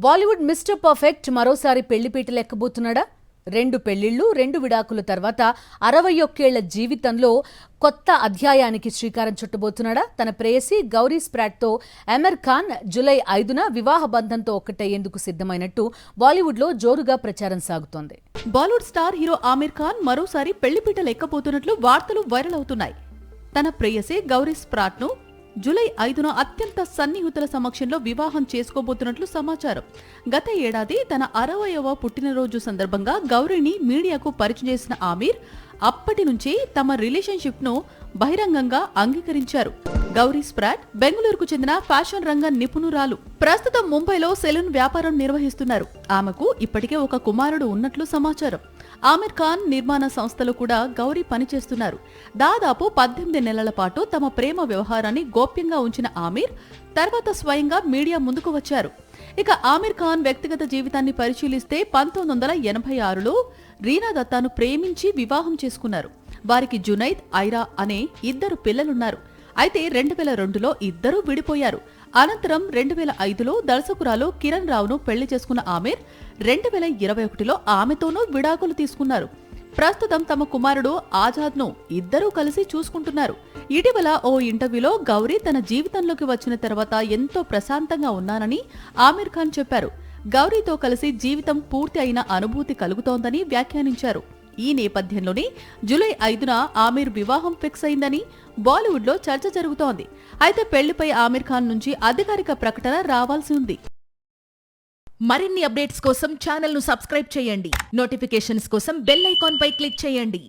Bollywood mister perfect మరోసారి పెళ్లిపీటలు ఎక్కబోతున్నాడా? 2 పెళ్లిళ్లు 2 విడాకుల తర్వాత 61 ఏళ్ల జీవితంలో కొత్త అధ్యాయానికి శ్రీకారం చుట్టబోతున్నాడా? తన ప్రేయసి గౌరీ స్ప్రాట్తో అమీర్ ఖాన్ జూలై 5న వివాహ బంధంతో ఒక్కటయ్యేందుకు సిద్ధమైనట్టు బాలీవుడ్లో జోరుగా ప్రచారం సాగుతోంది. బాలీవుడ్ స్టార్ హీరో ఆమీర్ ఖాన్ మరోసారి పెళ్లిపీటలు ఎక్కబోతున్నట్లు వార్తలు వైరల్ అవుతున్నాయి. తన ప్రేయసి గౌరీ స్ప్రాట్ను జూలై 5న అత్యంత సన్నిహితుల సమక్షంలో వివాహం చేసుకోబోతున్నట్లు సమాచారం. గత ఏడాది తన 60వ పుట్టినరోజు సందర్భంగా గౌరీని మీడియాకు పరిచయం చేసిన ఆమీర్ అప్పటి నుంచి తమ రిలేషన్షిప్ ను బహిరంగంగా అంగీకరించారు. గౌరీ స్ప్రాట్ బెంగళూరుకు చెందిన ఫ్యాషన్ రంగ నిపుణురాలు. ప్రస్తుతం ముంబైలో సెలూన్ వ్యాపారం నిర్వహిస్తున్నారు. ఆమెకు ఇప్పటికే ఒక కుమారుడు ఉన్నట్లు సమాచారం. ఆమీర్ ఖాన్ నిర్మాణ సంస్థలో కూడా గౌరీ పనిచేస్తున్నారు. దాదాపు 18 నెలల పాటు తమ ప్రేమ వ్యవహారాన్ని గోప్యంగా ఉంచిన ఆమీర్ తర్వాత స్వయంగా మీడియా ముందుకు వచ్చారు. ఇక ఆమీర్ ఖాన్ వ్యక్తిగత జీవితాన్ని పరిశీలిస్తే 1986లో రీనా దత్తాను ప్రేమించి వివాహం చేసుకున్నారు. వారికి జునైద్, ఐరా అనే 2 పిల్లలున్నారు. అయితే 2002లో ఇద్దరూ విడిపోయారు. అనంతరం 2005లో దర్శకురాలు కిరణ్ రావును పెళ్లి చేసుకున్న ఆమీర్ 2021లో ఆమెతోనూ విడాకులు తీసుకున్నారు. ప్రస్తుతం తమ కుమారుడు ఆజాద్ను ఇద్దరూ కలిసి చూసుకుంటున్నారు. ఇటీవల ఓ ఇంటర్వ్యూలో గౌరీ తన జీవితంలోకి వచ్చిన తర్వాత ఎంతో ప్రశాంతంగా ఉన్నానని ఆమీర్ ఖాన్ చెప్పారు. గౌరీతో కలిసి జీవితం పూర్తి అయిన అనుభూతి కలుగుతోందని వ్యాఖ్యానించారు. ఈ నేపథ్యంలోనే జూలై 5న ఆమీర్ వివాహం ఫిక్స్ అయిందని బాలీవుడ్లో చర్చ జరుగుతోంది. అయితే పెళ్లిపై ఆమీర్ ఖాన్ నుంచి అధికారిక ప్రకటన రావాల్సి ఉంది. మరిన్ని అప్డేట్స్ కోసం ఛానల్ను సబ్స్క్రైబ్ చేయండి. నోటిఫికేషన్స్ కోసం బెల్ ఐకాన్ పై క్లిక్ చేయండి.